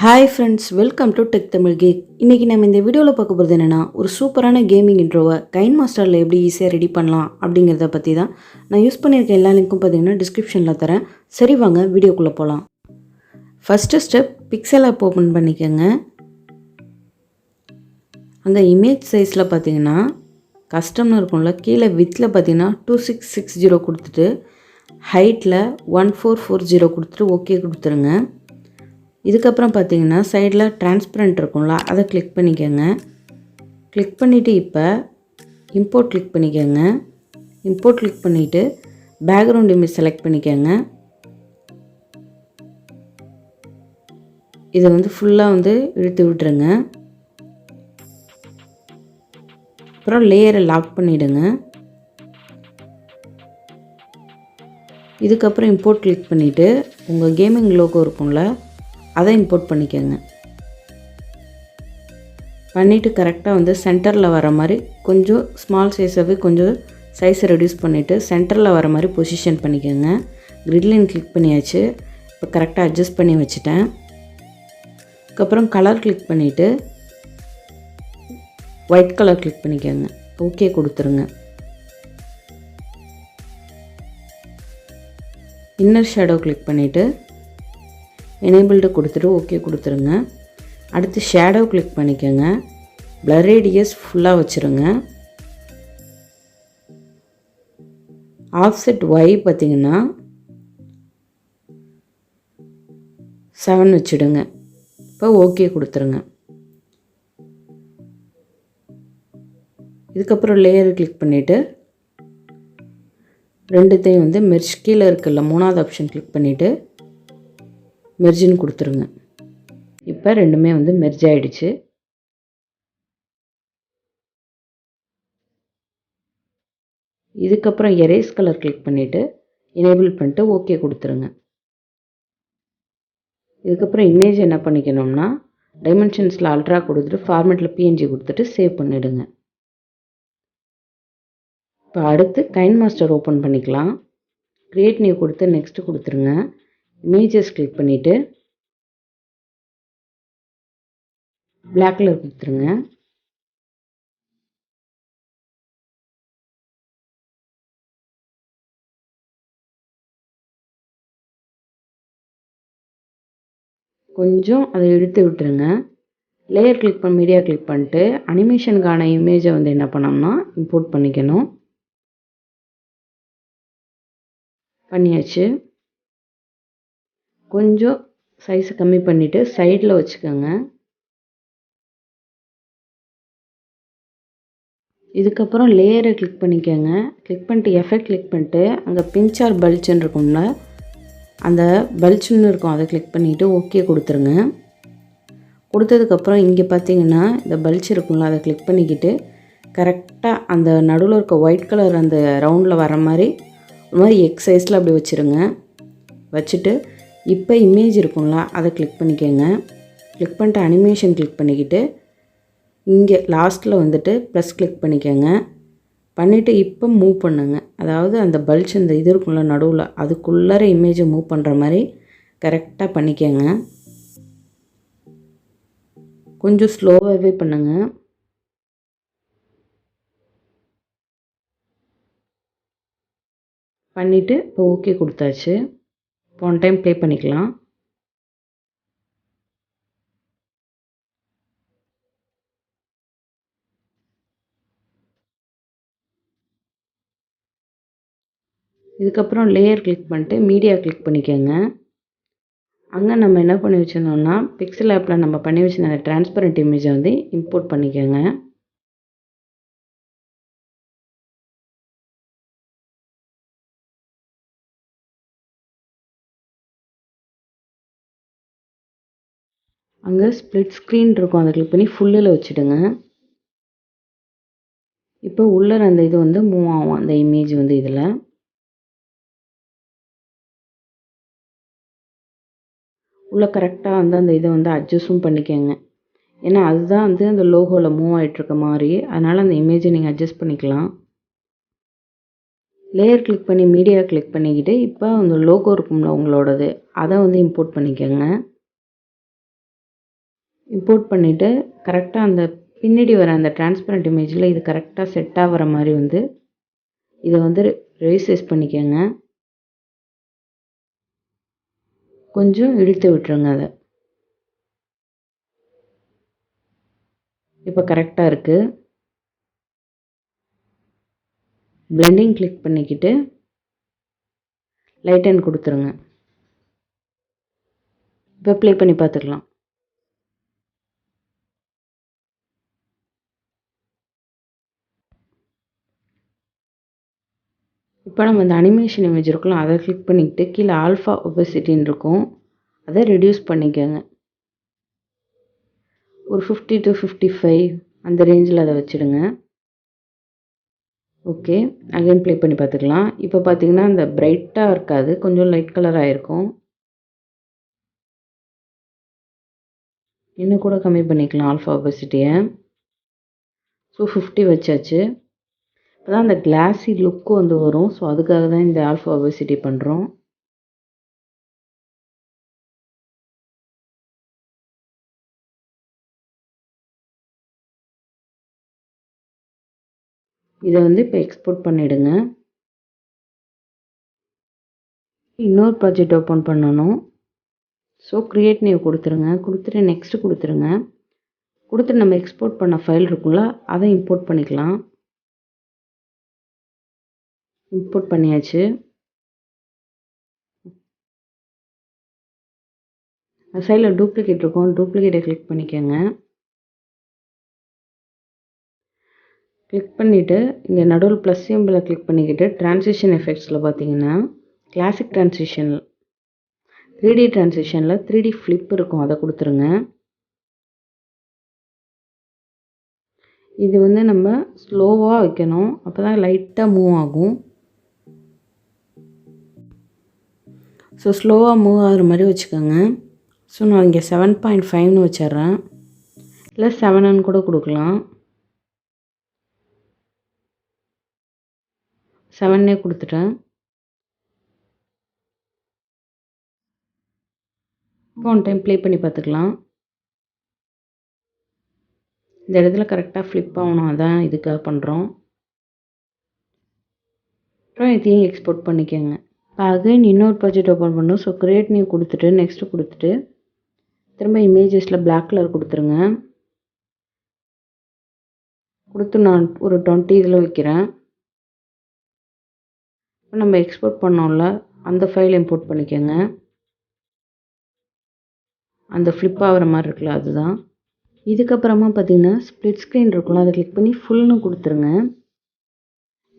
Hi friends, welcome to techtamilgeek. இன்றைக்கி நம்ம இந்த வீடியோவில் பார்க்க போகிறது என்னென்னா, ஒரு சூப்பரான கேமிங் இன்ட்ரோவை கைன்மாஸ்டரில் எப்படி ஈஸியாக ரெடி பண்ணலாம் அப்படிங்கிறத பற்றி தான். நான் யூஸ் பண்ணியிருக்க எல்லா லிங்க்கும் பார்த்தீங்கன்னா டிஸ்கிரிப்ஷனில் தரேன். சரி வாங்க வீடியோக்குள்ளே போகலாம். First step, pixel app open பண்ணிக்கோங்க. அங்கே இமேஜ் சைஸில் பார்த்தீங்கன்னா கஸ்டம்னு இருக்கும்ல, கீழே வித்தில் பார்த்தீங்கன்னா 2660 கொடுத்துட்டு ஹைட்டில் 1440 கொடுத்துட்டு ஓகே கொடுத்துருங்க. இதுக்கப்புறம் பார்த்தீங்கன்னா சைடில் டிரான்ஸ்பரண்ட் இருக்கும்ல, அதை கிளிக் பண்ணிக்கோங்க. கிளிக் பண்ணிவிட்டு இப்போ இம்போர்ட் கிளிக் பண்ணிக்கோங்க. இம்போர்ட் கிளிக் பண்ணிவிட்டு பேக்ரவுண்ட் இமேஜ் செலக்ட் பண்ணிக்கோங்க. இதை ஃபுல்லாக இழுத்து விட்டுருங்க. அப்புறம் லேயரை லாக் பண்ணிவிடுங்க. இதுக்கப்புறம் இம்போர்ட் கிளிக் பண்ணிவிட்டு உங்கள் கேமிங் லோகோ இருக்கும்ல, அதை இம்போர்ட் பண்ணிக்கோங்க. பண்ணிவிட்டு கரெக்டாக சென்டரில் வர மாதிரி கொஞ்சம் ஸ்மால் சைஸாகவே கொஞ்சம் சைஸை ரெடியூஸ் பண்ணிவிட்டு சென்டரில் வர மாதிரி பொசிஷன் பண்ணிக்கோங்க. கிரிட்லைன் கிளிக் பண்ணியாச்சு. இப்போ கரெக்டாக அட்ஜஸ்ட் பண்ணி வச்சுட்டேன். அதுக்கப்புறம் கலர் கிளிக் பண்ணிவிட்டு ஒயிட் கலர் கிளிக் பண்ணிக்கோங்க. ஓகே கொடுத்துருங்க. இன்னர் ஷேடோ கிளிக் பண்ணிவிட்டு எனேபிள்டு கொடுத்துட்டு ஓகே கொடுத்துருங்க. அடுத்து ஷேடோ கிளிக் பண்ணிக்கோங்க. பிளர் ரேடியஸ் ஃபுல்லாக வச்சுருங்க. ஆஃப்செட் ஒய் பார்த்திங்கன்னா 7 வச்சுடுங்க. இப்போ ஓகே கொடுத்துருங்க. இதுக்கப்புறம் லேயர் கிளிக் பண்ணிவிட்டு ரெண்டுத்தையும் மெர்ஜ் கீழே இருக்குல்ல, மூணாவது ஆப்ஷன் கிளிக் பண்ணிவிட்டு மெர்ஜின்னு கொடுத்துருங்க. இப்போ ரெண்டுமே மெர்ஜ் ஆகிடுச்சு. இதுக்கப்புறம் எரேஸ் கலர் கிளிக் பண்ணிவிட்டு எனேபிள் பண்ணிட்டு ஓகே கொடுத்துருங்க. இதுக்கப்புறம் இமேஜ் என்ன பண்ணிக்கணும்னா டைமென்ஷன்ஸில் அல்ட்ரா கொடுத்துட்டு ஃபார்மேட்டில் பிஎன்ஜி கொடுத்துட்டு சேவ் பண்ணிவிடுங்க. இப்போ அடுத்து கைன்மாஸ்டர் ஓப்பன் பண்ணிக்கலாம். க்ரியேட் நியூ கொடுத்து நெக்ஸ்ட்டு கொடுத்துருங்க. இமேஜஸ் கிளிக் பண்ணிவிட்டு பிளாக் கலர் கொடுத்துருங்க. கொஞ்சம் அதை இழுத்து விட்டுருங்க. லேயர் கிளிக் பண்ணி மீடியா கிளிக் பண்ணிட்டு அனிமேஷனுக்கான இமேஜை என்ன பண்ணோம்னா இம்போர்ட் பண்ணிக்கணும். பண்ணியாச்சு. கொஞ்சம் சைஸை கம்மி பண்ணிவிட்டு சைடில் வச்சுக்கோங்க. இதுக்கப்புறம் லேயரை கிளிக் பண்ணிக்கோங்க. கிளிக் பண்ணிட்டு எஃபெக்ட் கிளிக் பண்ணிட்டு அங்கே பிஞ்ச் ஆர் பல்ச்சுன்னு இருக்கும்ல, அந்த பல்ச்சுன்னு இருக்கும், அதை கிளிக் பண்ணிவிட்டு ஓகே கொடுத்துருங்க. கொடுத்ததுக்கப்புறம் இங்கே பார்த்தீங்கன்னா இந்த பல்ச் இருக்கும்ல, அதை கிளிக் பண்ணிக்கிட்டு கரெக்டாக அந்த நடுவில் இருக்க ஒயிட் கலர் அந்த ரவுண்டில் வர மாதிரி ஒரு மாதிரி எக்ஸ் சைஸில் அப்படி வச்சுருங்க. வச்சுட்டு இப்போ இமேஜ் இருக்கும்ல, அதை கிளிக் பண்ணிக்கோங்க. கிளிக் பண்ணிட்டு அனிமேஷன் கிளிக் பண்ணிக்கிட்டு இங்கே லாஸ்ட்டில் ப்ளஸ் கிளிக் பண்ணிக்கோங்க. பண்ணிவிட்டு இப்போ மூவ் பண்ணுங்க. அதாவது அந்த பல்ச் அந்த இது இருக்கும்ல நடுவில், அதுக்குள்ளார இமேஜை மூவ் பண்ணுற மாதிரி கரெக்டாக பண்ணிக்கோங்க. கொஞ்சம் ஸ்லோவாகவே பண்ணுங்கள். பண்ணிவிட்டு இப்போ ஓகே கொடுத்தாச்சு. இப்போ ஒன் டைம் ப்ளே பண்ணிக்கலாம். இதுக்கப்புறம் லேயர் கிளிக் பண்ணிட்டு மீடியா கிளிக் பண்ணிக்கோங்க. அங்கே நம்ம என்ன பண்ணி வச்சுருந்தோம்னா பிக்சல் ஆப்பில் நம்ம பண்ணி வச்சுருந்த அந்த டிரான்ஸ்பரண்ட் இமேஜை இம்போர்ட் பண்ணிக்கோங்க. அங்கே ஸ்ப்ளிட் ஸ்க்ரீன் இருக்கும், அதை கிளிக் பண்ணி ஃபுல்லில் வச்சுடுங்க. இப்போ உள்ளே அந்த இது மூவ் ஆகும், அந்த இமேஜ் இதில். உள்ளே கரெக்டாக அந்த இதை அட்ஜஸ்ட்டும் பண்ணிக்கோங்க. ஏன்னா அதுதான் அந்த லோகோவில் மூவ் ஆகிட்டுருக்க மாதிரி, அதனால் அந்த இமேஜை நீங்கள் அட்ஜஸ்ட் பண்ணிக்கலாம். லேயர் கிளிக் பண்ணி மீடியா கிளிக் பண்ணிக்கிட்டு இப்போ அந்த லோகோ இருக்கும்ல உங்களோடது, அதை இம்போர்ட் பண்ணிக்கோங்க. இம்போர்ட் பண்ணிவிட்டு கரெக்டாக அந்த பின்னாடி வர அந்த டிரான்ஸ்பரண்ட் இமேஜில் இது கரெக்டாக செட் ஆகிற மாதிரி வந்து இதை வந்து ரீசைஸ் பண்ணிக்கோங்க. கொஞ்சம் இழுத்து விட்டுருங்க அதை. இப்போ கரெக்டாக இருக்குது. பிளெண்டிங் கிளிக் பண்ணிக்கிட்டு லைட்டன் கொடுத்துருங்க. இப்போ ப்ளே பண்ணி பார்த்துக்கலாம். இப்போ நம்ம இந்த அனிமேஷன் இமேஜ் இருக்கலாம், அதை கிளிக் பண்ணிக்கிட்டு கீழே ஆல்ஃபா ஒபேசிட்டின்னு இருக்கும், அதை ரெடியூஸ் பண்ணிக்கோங்க. ஒரு 50 to 55 அந்த ரேஞ்சில் அதை வச்சுடுங்க. ஓகே, அகைன் ப்ளே பண்ணி பார்த்துக்கலாம். இப்போ பார்த்தீங்கன்னா அந்த பிரைட்டாக இருக்காது, கொஞ்சம் லைட் கலராக இருக்கும். இன்னும் கூட கம்மி பண்ணிக்கலாம் ஆல்ஃபா ஒபேசிட்டியை. ஸோ 50 வச்சாச்சு. இப்போ தான் அந்த கிளாஸி லுக்கு வந்து வரும். ஸோ அதுக்காக தான் இந்த ஆல்ஃபா ஒபேசிட்டி பண்ணுறோம். இதை வந்து இப்போ எக்ஸ்போர்ட் பண்ணிவிடுங்க. இன்னொரு ப்ராஜெக்ட் ஓப்பன் பண்ணணும். ஸோ க்ரியேட் நியூ கொடுத்துருங்க. கொடுத்துட்டு நெக்ஸ்ட்டு கொடுத்துருங்க. கொடுத்துட்டு நம்ம எக்ஸ்போர்ட் பண்ண ஃபைல் இருக்குல்ல, அதை இம்போர்ட் பண்ணிக்கலாம். இம்போர்ட் பண்ணியாச்சு. அந்த சைடில் டூப்ளிகேட் இருக்கும், டூப்ளிகேட்டை கிளிக் பண்ணிக்கோங்க. கிளிக் பண்ணிவிட்டு இங்கே நடுவில் ப்ளஸ் சிம்பிளை கிளிக் பண்ணிக்கிட்டு ட்ரான்சிஷன் எஃபெக்ட்ஸில் பார்த்தீங்கன்னா classic transition 3D ட்ரான்சிஷனில் 3D flip இருக்கும், அதை கொடுத்துருங்க. இது வந்து நம்ம ஸ்லோவாக வைக்கணும், அப்போ தான் லைட்டாக மூவ் ஆகும். ஸோ ஸ்லோவாக மூவ் ஆகிற மாதிரி வச்சுக்கோங்க. ஸோ நான் இங்கே 7.5ன்னு வச்சிட்றேன், இல்லை 7ன்னு கூட கொடுக்கலாம். 7னே கொடுத்துட்டேன். இப்போ ஒன் டைம் ப்ளே பண்ணி பார்த்துக்கலாம். இந்த இடத்துல கரெக்டாக ஃப்ளிப் ஆகணும், அதான் இதுக்காக பண்ணுறோம். அப்புறம் இதையும் எக்ஸ்போர்ட் பண்ணிக்கோங்க. இப்போ அகைன் இன்னொரு ப்ராஜெக்ட் ஓப்பன் பண்ணணும். ஸோ க்ரியேட் நியூ கொடுத்துட்டு நெக்ஸ்ட்டு கொடுத்துட்டு திரும்ப இமேஜஸில் பிளாக் கலர் கொடுத்துருங்க. கொடுத்து நான் ஒரு 20 இதில் வைக்கிறேன். இப்போ நம்ம எக்ஸ்போர்ட் பண்ணோம்ல, அந்த ஃபைல் இம்போர்ட் பண்ணிக்கோங்க. அந்த ஃப்ளிப் ஆகிற மாதிரி இருக்குல்ல, அதுதான். இதுக்கப்புறமா பார்த்தீங்கன்னா ஸ்ப்ளிட் ஸ்க்ரீன் இருக்குல்ல, அதை கிளிக் பண்ணி ஃபுல்னு கொடுத்துருங்க.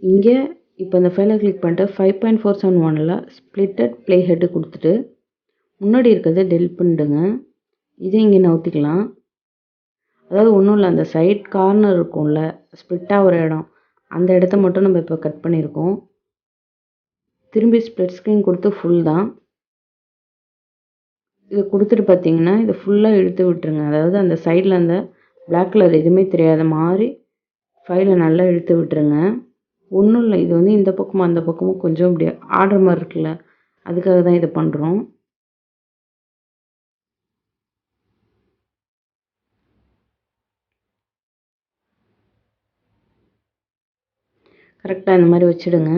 இங்கே இப்போ இந்த ஃபைலை கிளிக் பண்ணிட்டு 5.471 ஸ்ப்ளிட்டட் ப்ளே ஹெட்டு கொடுத்துட்டு முன்னாடி இருக்கிறத டெலிட் பண்ணிடுங்க. இதை இங்கே நவுத்திக்கலாம். அதாவது ஒன்றும் இல்லை, அந்த சைட் கார்னர் இருக்கும்ல, ஸ்ப்ளிட்டாக ஒரு இடம், அந்த இடத்த மட்டும் நம்ம இப்போ கட் பண்ணியிருக்கோம். திரும்பி ஸ்ப்ளிட் ஸ்க்ரீன் கொடுத்து ஃபுல் தான். இதை கொடுத்துட்டு பார்த்தீங்கன்னா இதை ஃபுல்லாக இழுத்து விட்டுருங்க. அதாவது அந்த சைடில் அந்த பிளாக் கலர் எதுவுமே தெரியாத மாதிரி ஃபைலை நல்லா இழுத்து விட்டுருங்க. ஒன்றும் இல்லை, இது வந்து இந்த பக்கமும் அந்த பக்கமும் கொஞ்சம் இப்படி ஆடுற மாதிரி இருக்குல்ல, அதுக்காக தான் இதை பண்ணுறோம். கரெக்டாக இந்த மாதிரி வச்சுடுங்க.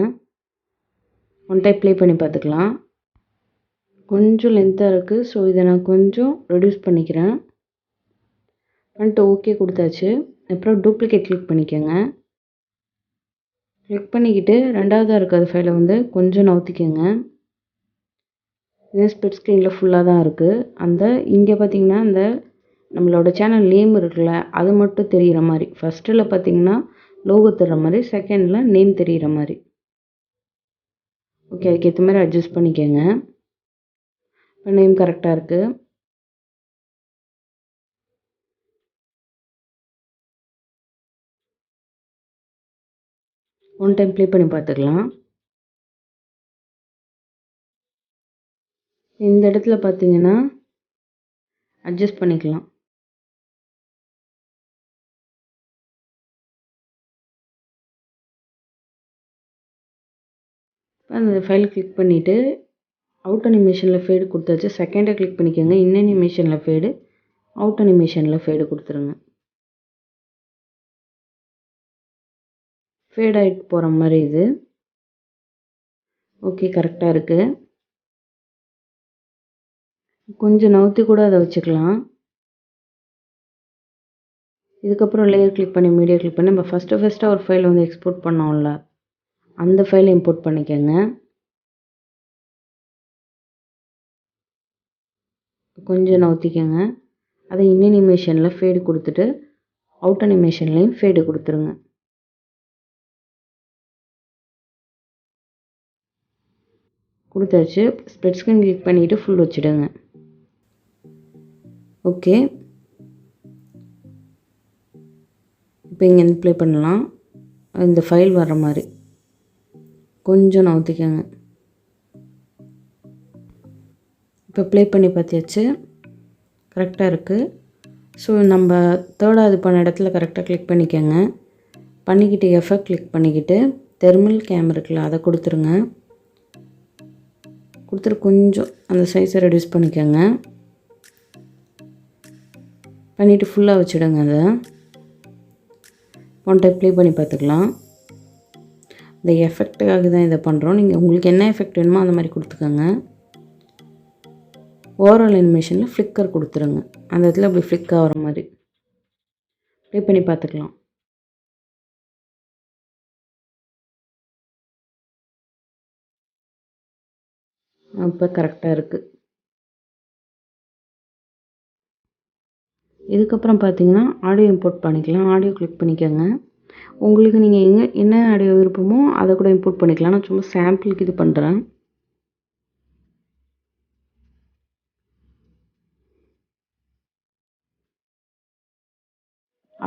ஒன் டைம் ப்ளே பண்ணி பார்த்துக்கலாம். கொஞ்சம் லென்த்தாக இருக்குது, ஸோ இதை நான் கொஞ்சம் ரெடியூஸ் பண்ணிக்கிறேன். பண்ணிட்டு ஓகே கொடுத்தாச்சு. அப்புறம் டூப்ளிகேட் கிளிக் பண்ணிக்கோங்க. கிளிக் பண்ணிக்கிட்டு ரெண்டாவதாக இருக்கிற ஃபைலை வந்து கொஞ்சம் நவுத்திக்கோங்க. இதே ஸ்ப்ளிட் ஸ்க்ரீனில் ஃபுல்லாக தான் இருக்குது. அந்த இங்கே பார்த்தீங்கன்னா அந்த நம்மளோட சேனல் நேம் இருக்குல்ல, அது மட்டும் தெரிகிற மாதிரி. ஃபஸ்ட்டில் பார்த்தீங்கன்னா லோகோ தர்ற மாதிரி, செகண்டில் நேம் தெரிகிற மாதிரி. ஓகே, அதுக்கேற்ற மாதிரி அட்ஜஸ்ட் பண்ணிக்கோங்க. இப்போ நேம் கரெக்டாக இருக்குது. ஒன் டைம் ப்ளே பண்ணி பார்த்துக்கலாம். இந்த இடத்துல பார்த்தீங்கன்னா அட்ஜஸ்ட் பண்ணிக்கலாம். அந்த ஃபைல் கிளிக் பண்ணிவிட்டு அவுட் அனிமேஷனில் ஃபேடு கொடுத்தாச்சு. செகண்டை கிளிக் பண்ணிக்கோங்க. இன் அனிமேஷனில் ஃபேடு அவுட் அனிமேஷனில் ஃபேடு கொடுத்துருங்க. ஃபேட் ஆகிட்டு போகிற மாதிரி இது. ஓகே, கரெக்டாக இருக்குது. கொஞ்சம் நவுத்தி கூட அதை வச்சுக்கலாம். இதுக்கப்புறம் லேயர் கிளிக் பண்ணி மீடியா கிளிக் பண்ணி நம்ம ஃபஸ்ட்டாக ஒரு ஃபைலை வந்து எக்ஸ்போர்ட் பண்ணோம்ல, அந்த ஃபைலை இம்போர்ட் பண்ணிக்கோங்க. கொஞ்சம் நவுத்திக்கோங்க. அதை இன் அனிமேஷனில் ஃபேடு கொடுத்துட்டு அவுட் அனிமேஷன்லேயும் ஃபேடு கொடுத்துருங்க. கொடுத்தாச்சு. ஸ்ப்ளிட் ஸ்க்ரீன் கிளிக் பண்ணிவிட்டு ஃபுல் வச்சுடுங்க. ஓகே, இப்போ இங்கேருந்து ப்ளே பண்ணலாம். இந்த ஃபைல் வர்ற மாதிரி கொஞ்சம் நவுத்திக்கோங்க. இப்போ ப்ளே பண்ணி பார்த்தியாச்சு, கரெக்டாக இருக்குது. ஸோ நம்ம தேர்டாவது பண்ண இடத்துல கரெக்டாக கிளிக் பண்ணிக்கோங்க. பண்ணிக்கிட்டு எஃபெக்ட் கிளிக் பண்ணிக்கிட்டு தெர்மல் கேம் இருக்குல்ல, அதை கொடுத்துருங்க. கொடுத்துட்டு கொஞ்சம் அந்த சைஸை ரெடியூஸ் பண்ணிக்கோங்க. பண்ணிவிட்டு ஃபுல்லாக வச்சுடுங்க. அதை ஒன் டைம் ப்ளே பண்ணி பார்த்துக்கலாம். இந்த எஃபெக்ட்டுக்காக தான் இதை பண்ணுறோம். நீங்கள் உங்களுக்கு என்ன எஃபெக்ட் வேணுமோ அந்த மாதிரி கொடுத்துக்கோங்க. ஓவரால் அனிமேஷனில் ஃப்ளிக்கர் கொடுத்துருங்க. அந்த இடத்துல அப்படி ஃப்ளிக் ஆகிற மாதிரி ப்ளே பண்ணி பார்த்துக்கலாம். இப்போ கரெக்டாக இருக்குது. இதுக்கப்புறம் பார்த்தீங்கன்னா ஆடியோ இம்போர்ட் பண்ணிக்கலாம். ஆடியோ கிளிக் பண்ணிக்கோங்க. உங்களுக்கு நீங்கள் என்ன ஆடியோ விருப்பமோ அதை கூட இம்போர்ட் பண்ணிக்கலாம். நான் சும்மா சாம்பிளுக்கு இது பண்ணுறேன்.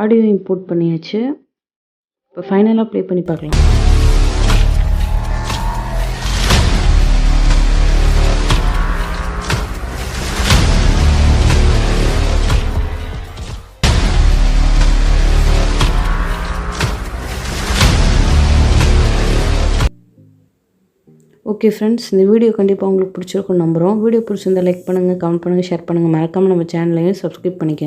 ஆடியோ இம்போர்ட் பண்ணியாச்சு. இப்போ ஃபைனலாக ப்ளே பண்ணி பார்க்கலாம். ஓகே ஃப்ரெண்ட்ஸ், இந்த வீடியோ கண்டிப்பாக உங்களுக்கு பிடிச்சிருக்குன்னு நம்புகிறோம். வீடியோ பிடிச்சிருந்தா லைக் பண்ணுங்கள், கமெண்ட் பண்ணுங்கள், ஷேர் பண்ணுங்கள். மறக்காமல் நம்ம சேனலையும் சப்ஸ்கிரைப் பண்ணிக்கோங்க.